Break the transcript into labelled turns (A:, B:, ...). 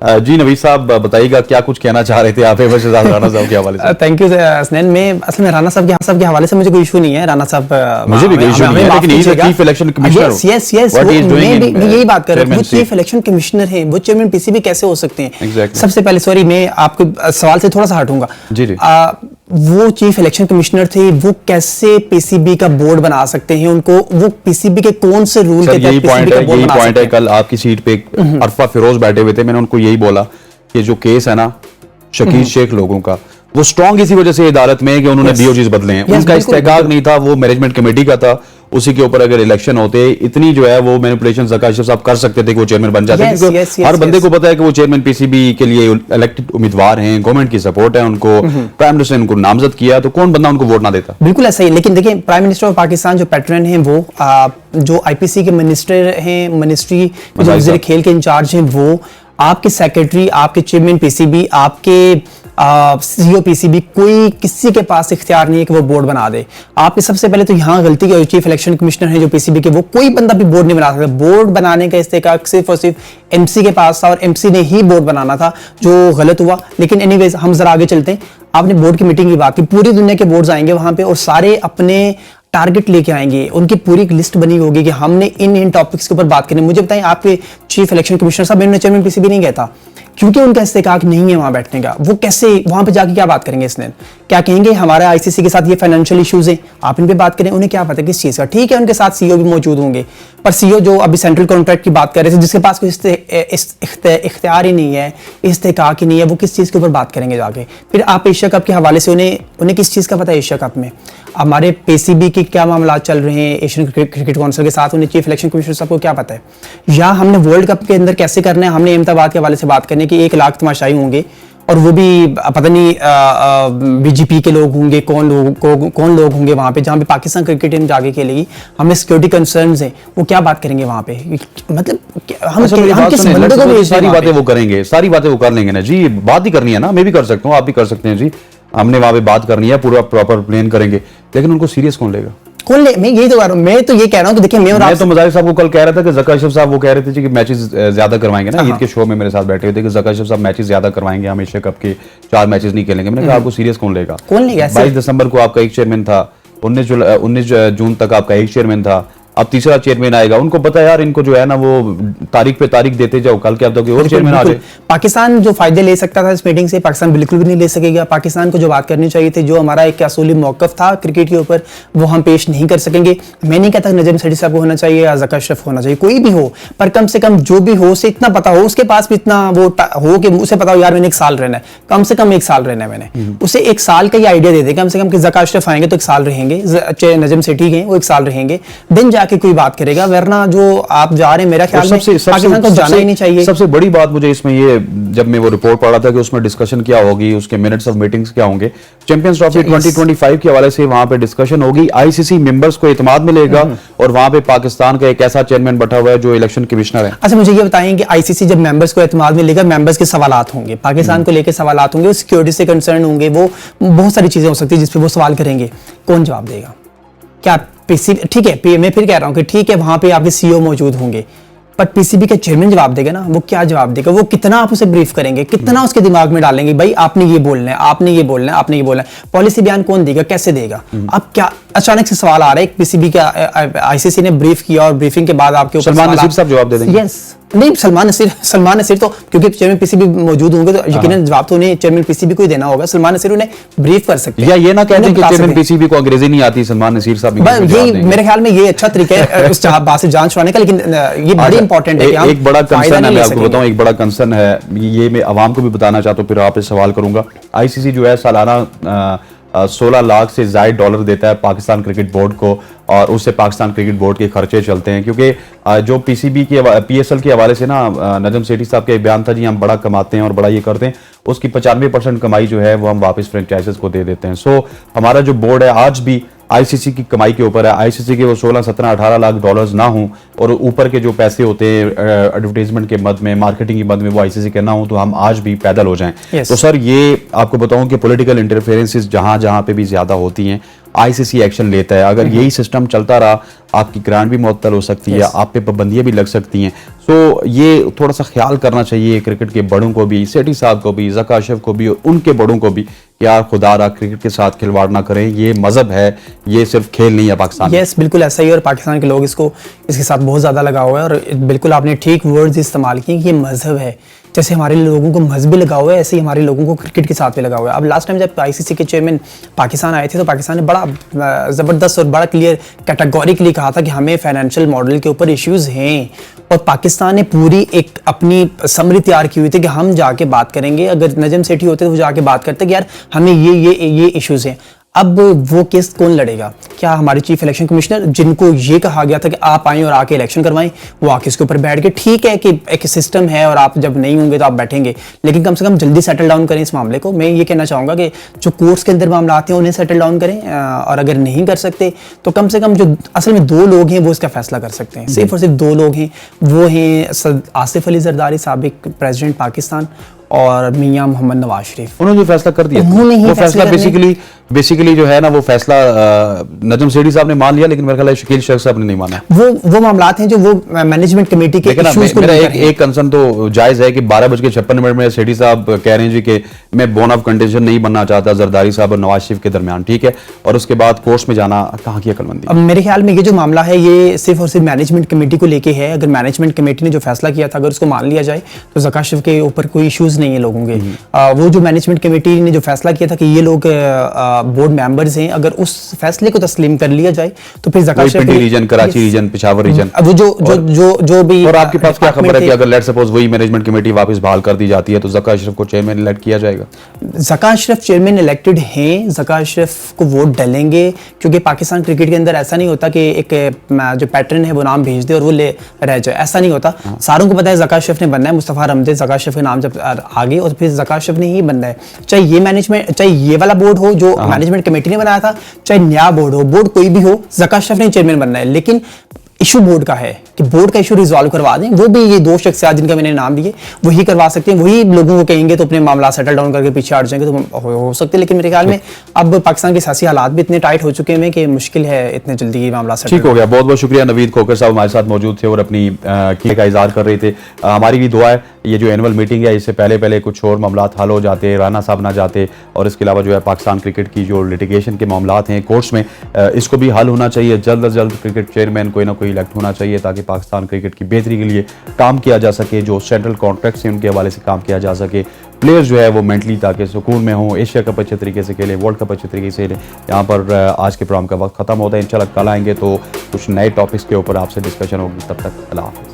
A: जी नवीद साहब बताइएगा क्या कुछ कहना चाह रहे थे आप राणा साहब के हवाले से।
B: Thank you Hasnain. मैं असल में राणा साहब के हवाले से मुझे कोई इशू नहीं है। राणा साहब
A: मुझे भी कोई इशू नहीं है, लेकिन ये चीफ इलेक्शन कमिश्नर
B: यस मैं यही बात कर रहा हूँ। वो चीफ इलेक्शन कमिश्नर है, वो चेयरमैन पीसीबी कैसे हो सकते हैं? सबसे पहले सॉरी, मैं आपके सवाल से थोड़ा सा हटूंगा।
A: जी
B: वो चीफ इलेक्शन कमिश्नर थे, वो कैसे पीसीबी का बोर्ड बना सकते हैं? उनको वो पीसीबी के कौन से रूल के तहत पीसीबी का बोर्ड बना सकते हैं?
A: कल आपकी सीट पे अरफा फिरोज बैठे हुए थे, मैंने उनको यही बोला कि जो केस है ना शकील शेख लोगों का, वो स्ट्रॉन्ग इसी वजह से अदालत में है कि उन्होंने डीओजीज बदले हैं। उनका इस्तेकाक नहीं था, वो मैनेजमेंट कमेटी का था। उसी के ऊपर अगर इलेक्शन होते, इतनी जो है वो मैनिपुलेशन ज़का अशरफ साहब कर सकते थे कि वो चेयरमैन बन जाते। क्योंकि हर बंदे को पता है कि वो चेयरमैन पीसीबी के लिए इलेक्टेड उम्मीदवार हैं, गवर्नमेंट की सपोर्ट है उनको, प्राइम मिनिस्टर ने उनको नामजद किया, तो कौन बंदा उनको वोट ना देता?
B: बिल्कुल ऐसा ही। लेकिन देखिए, प्राइम मिनिस्टर ऑफ पाकिस्तान जो पैटर्न है, वो जो आईपीसी के मिनिस्टर हैं, मिनिस्ट्री जो वज़ीर खेल के इंचार्ज हैं, वो आपके सेक्रेटरी, आपके चेयरमैन पीसीबी, आपके सीईओ पीसीबी, कोई किसी के पास इख्तियार नहीं है कि वो बोर्ड बना दे। आपने सबसे पहले तो यहाँ गलती की। चीफ इलेक्शन कमिश्नर है जो पीसीबी के, वो कोई बंदा भी बोर्ड नहीं बना सकता। बोर्ड बनाने का इस्तेकाक सिर्फ और सिर्फ एमसी के पास था और एमसी ने ही बोर्ड बनाना था, जो गलत हुआ। लेकिन एनीवेज हम जरा आगे चलते हैं। आपने बोर्ड की मीटिंग की बात की, पूरी दुनिया के बोर्ड्स आएंगे वहां पे और सारे अपने टारगेट लेके आएंगे। उनकी पूरी एक लिस्ट बनी होगी कि हमने इन टॉपिक्स के ऊपर बात करनी। मुझे बताएं, आपके चीफ इलेक्शन कमिश्नर साहब, इन्होंने चेयरमैन पीसीबी नहीं कहता क्योंकि उनका इस्तेकाक नहीं है वहां बैठने का। वो कैसे वहां पे जाके क्या बात करेंगे? इसने क्या कहेंगे? हमारे आईसीसी के साथ ये फाइनेंशियल इश्यूज हैं, आप इन पे बात करें। उन्हें क्या पता किस चीज का? ठीक है, उनके साथ सीईओ भी मौजूद होंगे, पर सीईओ जो अभी सेंट्रल कॉन्ट्रैक्ट की बात कर रहे थे, जिसके पास कोई इख्तियार ही नहीं है, इस्तेकाक ही नहीं है, वो किस चीज के ऊपर बात करेंगे जाके? फिर आप एशिया कप के हवाले से उन्हें किस चीज का पता है? एशिया कप में हमारे पीसीबी के क्या मामला चल रहे हैं एशियन क्रिकेट काउंसिल के साथ, उन्हें चीफ इलेक्शन कमिश्नर साहब को क्या पता है? या हमने वर्ल्ड कप के अंदर कैसे करना है, हमने अहमदाबाद के हवाले से बात करनी है कि 1 लाख तमाशाई होंगे और वो भी पता नहीं बीजेपी के लोग होंगे, कौन लोग होंगे वहां पे, जहां पे पाकिस्तान क्रिकेट टीम जाके खेलेगी। हमें सिक्योरिटी कंसर्न्स हैं, वो क्या बात करेंगे वहां पे? मतलब हम किस बंदे को भी
A: सारी बातें वो करेंगे, सारी बातें वो कर लेंगे ना जी। बात ही करनी है ना, मैं भी कर सकता हूँ, आप भी कर सकते हैं जी। हमने वहां पे बात करनी है, पूरा प्रॉपर प्लान करेंगे, लेकिन उनको सीरियस कौन लेगा?
B: कौन ले? मैं यही तो कह रहा हूं, मैं तो ये कह रहा हूं कि देखिए, मैं
A: तो मुजाहिर साहब को कल कह रहा था कि ज़का अशरफ साहब वो कह रहे थे कि मैचेस ज्यादा करवाएंगे ना। ईद के शो में मेरे साथ बैठे हुए थे कि ज़का अशरफ साहब मैचेस ज्यादा करवाएंगे, हम एशिया कप के 4 मैचेस नहीं खेलेंगे। मैंने कहा आपको सीरियस कौन लेगा?
B: कौन लेगा?
A: 22 दिसंबर को आपका एक चेयरमैन था, 19 जून तक आपका एक चेयरमैन था, अब तीसरा चेयरमैन आएगा। उनको पता है यार, इनको जो है ना वो तारीख पे तारीख देते जाओ, कल के अब तक और चेयरमैन आ जाए।
B: पाकिस्तान जो फायदे ले सकता था इस मीटिंग से, पाकिस्तान बिल्कुल भी नहीं ले सकेगा। पाकिस्तान को जो बात करनी चाहिए थी, जो हमारा एक असूली मौकफ था क्रिकेट के ऊपर, वो हम पेश नहीं कर सकेंगे। मैं नहीं कहता नजम सेठी साहब को होना चाहिए या ज़का अशरफ होना चाहिए, कोई भी हो, पर कम से कम जो भी हो उसे इतना पता हो, उसके पास भी इतना वो हो कि उसे पता हो यार मैंने 1 साल रहना है, कम से कम 1 साल रहना है। मैंने उसे 1 साल का ही आइडिया दे दे कम से कम कि ज़का अशरफ आएंगे तो 1 साल रहेंगे, नजम सेठी गए वो 1 साल रहेंगे, दिन जाके कोई बात करेगा। वरना जो आप जा रहे हैं, मेरा ख्याल में पाकिस्तान को जाना ही नहीं चाहिए।
A: सबसे बड़ी बात मुझे इसमें ये, जब मैं वो रिपोर्ट पढ़ा था कि उसमें डिस्कशन क्या होगी, उसके मिनट्स ऑफ मीटिंग्स क्या होंगे, चैंपियंस ट्रॉफी 2025 के हवाले से वहां पे डिस्कशन होगी। आईसीसी मेंबर्स को इत्मीनान मिलेगा और वहां पे पाकिस्तान का एक ऐसा चेयरमैन बैठा हुआ है जो इलेक्शन कमिश्नर है।
B: अच्छा, मुझे ये बताएं कि आईसीसी जब मेंबर्स को इत्मीनान मिलेगा, मेंबर्स के सवालात होंगे, पाकिस्तान को लेकर सवालात होंगे, सिक्योरिटी से कंसर्न होंगे, वो बहुत सारी चीजें हो सकती है जिस पे वो सवाल करेंगे। कौन जवाब देगा? क्या पीसीबी? ठीक है, मैं फिर कह रहा हूं कि ठीक है, वहां पे आपके सीईओ मौजूद होंगे, पर पीसीबी का चेयरमैन जवाब देगा ना। वो क्या जवाब देगा? वो कितना आप उसे ब्रीफ करेंगे, कितना उसके दिमाग में डालेंगे, भाई आपने ये बोलना है, आपने ये बोलना है, आपने ये बोलना है। पॉलिसी बयान कौन देगा, कैसे देगा? अब क्या अचानक से सवाल आ रहा है, पीसीबी का आईसीसी ने ब्रीफ किया और ब्रीफिंग के बाद आपके ऊपर
A: सलमान नसीर साहब जवाब दे देंगे।
B: यस, नहीं, सलमान नसीर तो क्योंकि चेयरमैन पीसीबी मौजूद होंगे तो यकीनन जवाब तो उन्हें चेयरमैन पीसीबी को ही देना होगा। सलमान नसीर उन्हें ब्रीफ कर सकते हैं,
A: या ये ना कहते हैं कि चेयरमैन पीसीबी को अंग्रेजी नहीं आती, सलमान नसीर साहब
B: यही मेरे ख्याल में ये अच्छा तरीका है उस बात से जान छुड़ाने का। लेकिन ये बड़ी इंपॉर्टेंट है कि
A: एक बड़ा कंसर्न है, मैं आपको बताऊं, एक बड़ा कंसर्न है ये, मैं आवाम को भी बताना चाहता हूं, फिर आप सवाल करूंगा। आईसीसी जो है सालाना 16 लाख से ज्यादा डॉलर देता है पाकिस्तान क्रिकेट बोर्ड को, और उससे पाकिस्तान क्रिकेट बोर्ड के खर्चे चलते हैं। क्योंकि जो पीसीबी के पीएसएल के हवाले से ना नजम सेठी साहब का एक बयान था जी, हम बड़ा कमाते हैं और बड़ा ये करते हैं, उसकी 95% कमाई जो है वो हम वापस फ्रेंचाइजेस को दे देते हैं। सो हमारा जो बोर्ड है आज भी आईसीसी की कमाई के ऊपर है। आईसीसी के वो 16, 17, 18 लाख डॉलर्स ना हों और ऊपर के जो पैसे होते हैं एडवर्टाइजमेंट के मद में, मार्केटिंग की मद में, वो आईसीसी के ना हो, तो हम आज भी पैदल हो जाएं। तो सर ये आपको बताऊं कि पॉलिटिकल इंटरफेरेंसेस जहां जहां पे भी ज्यादा होती हैं, आईसीसी एक्शन लेता है। अगर यही सिस्टम चलता रहा, आपकी ग्रांट भी मुअत्तल हो सकती है, आप पे पाबंदियां भी लग सकती हैं। सो ये थोड़ा सा ख्याल करना चाहिए क्रिकेट के बड़ों को भी, सेठी साहब को भी, ज़का अशरफ को भी और उनके बड़ों को भी, यार खुदारा क्रिकेट के साथ खिलवाड़ ना करें। ये मजहब है, ये सिर्फ खेल नहीं है पाकिस्तान।
B: यस, बिल्कुल ऐसा ही है और पाकिस्तान के लोग इसके साथ बहुत ज़्यादा लगा हुआ है और बिल्कुल आपने ठीक वर्ड्स इस्तेमाल किए कि ये मजहब है। जैसे हमारे लोगों को मजहबी लगा हुआ है, ऐसे ही हमारे लोगों को क्रिकेट के साथ भी लगा हुआ है। अब लास्ट टाइम जब आईसीसी के चेयरमैन पाकिस्तान आए थे तो पाकिस्तान ने बड़ा ज़बरदस्त और बड़ा क्लियर कैटेगोरिकली कहा था कि हमें फाइनेंशियल मॉडल के ऊपर इश्यूज हैं और पाकिस्तान ने पूरी एक अपनी समरी तैयार की हुई थी कि हम जाके बात करेंगे। अगर नजम सेठी होते तो वो जाके बात करते कि यार हमें ये इश्यूज हैं। अब वो केस कौन लड़ेगा? क्या हमारे चीफ इलेक्शन कमिश्नर, जिनको ये कहा गया था कि आप आएं और आके इलेक्शन करवाएं, वो आके इसके ऊपर बैठ के, ठीक है कि एक सिस्टम है और आप जब नहीं होंगे तो आप बैठेंगे, लेकिन कम से कम जल्दी सेटल डाउन करें इस मामले को। मैं ये कहना चाहूँगा कि जो कोर्ट्स के अंदर मामला आते हैं उन्हें सेटल डाउन करें और अगर नहीं कर सकते तो कम से कम जो असल में दो लोग हैं वो इसका फैसला कर सकते हैं। सिर्फ और सिर्फ दो लोग हैं, वो हैं आसिफ अली जरदारी साबिक प्रेसिडेंट पाकिस्तान और मियां मोहम्मद नवाज शरीफ।
A: उन्होंने जो फैसला कर दिया, वो फैसला बेसिकली जो है ना, वो फैसला नजम सेठी साहब ने मान लिया, लेकिन मेरे ख्याल है शकील शेख साहब ने नहीं माना।
B: वो मामलात हैं जो वो मैनेजमेंट कमेटी के इश्यूज को
A: मेरा एक कंसर्न तो जायज है कि 12:56 में सेठी साहब कह रहे हैं जी कि मैं बोन ऑफ कंटेंशन नहीं बनना चाहता जरदारी साहब और नवाज शरीफ के दरमियान, ठीक है, और उसके बाद कोर्ट्स में जाना कहाँ की अक्लमंदी?
B: अब मेरे ख्याल में ये जो मामला है ये सिर्फ और सिर्फ मैनेजमेंट कमेटी को लेके है। अगर मैनेजमेंट कमेटी ने जो फैसला किया था अगर उसको मान लिया जाए तो ज़का अशरफ के ऊपर कोई इश्यूज नहीं है लोगों के। वो जो मैनेजमेंट कमेटी ने जो फैसला किया था कि ये लोग बोर्ड मेंबर्स हैं, अगर उस फैसले को तस्लीम कर लिया जाए तो फिर Zaka Ashraf
A: region, Karachi region, Peshawar region,
B: वो जो भी।
A: और आपके पास क्या खबर है कि अगर लेट्स सपोज वही मैनेजमेंट कमेटी वापस बहाल कर दी जाती है तो ज़का अशरफ को चेयरमैन इलेक्ट किया जाएगा?
B: ज़का अशरफ चेयरमैन इलेक्टेड हैं, ज़का अशरफ को वोट डलेंगे, क्योंकि पाकिस्तान क्रिकेट के अंदर ऐसा नहीं होता कि एक जो पैटर्न है वो नाम भेज दे और वो ले रह जाए, ऐसा नहीं होता। सारों को पता है ज़का अशरफ ने बनना है, मुस्तफ़ा रमज़े ज़का अशरफ के नाम जब आ गए और फिर ज़का अशरफ ने ही बनना है। चाहे ये मैनेजमेंट, चाहे ये वाला बोर्ड हो जो मैनेजमेंट कमेटी ने बनाया था, चाहे नया बोर्ड हो, बोर्ड कोई भी हो, ज़का अशरफ ने चेयरमैन बनना है। लेकिन इशू बोर्ड का है कि बोर्ड का इशू रिजॉल्व करवा दें, वो भी ये दो शख्सियात जिनका मैंने नाम दिए वही करवा सकते हैं। वही लोगों को कहेंगे तो अपने मामला सेटल डाउन करके पीछे हट जाएंगे तो हो सकते हैं। लेकिन मेरे ख्याल में अब पाकिस्तान के सियासी हालात भी इतने टाइट हो चुके हैं कि मुश्किल है इतने जल्दी ये मामला सेटल।
A: ठीक हो गया। बहुत बहुत शुक्रिया। नवीद खोकर साहब हमारे साथ मौजूद थे और अपनी की का इजहार कर रहे थे। हमारी भी दुआ है ये जो एनुअल मीटिंग है इससे पहले कुछ और मामला हल हो जाते, राना साहब ना जाते, और इसके अलावा जो है पाकिस्तान क्रिकेट की जो लिटिगेशन के मामला हैं कोर्ट्स में, इसको भी हल होना चाहिए। जल्द अज जल्द क्रिकेट चेयरमैन कोई ना कोई इलेक्ट होना चाहिए ताकि पाकिस्तान क्रिकेट की बेहतरी के लिए काम किया जा सके। जो सेंट्रल कॉन्ट्रैक्ट्स हैं उनके हवाले से काम किया जा सके। प्लेयर्स जो है वो मेंटली ताकि सुकून में हों, एशिया कप अच्छे तरीके से खेलें, वर्ल्ड कप अच्छे तरीके से खेलें। यहाँ पर आज के प्रोग्राम का वक्त खत्म होता है। इंशाल्लाह कल आएंगे तो कुछ नए टॉपिक्स के ऊपर आपसे डिस्कशन होगी। तब तक अल्लाह हाफ़िज़।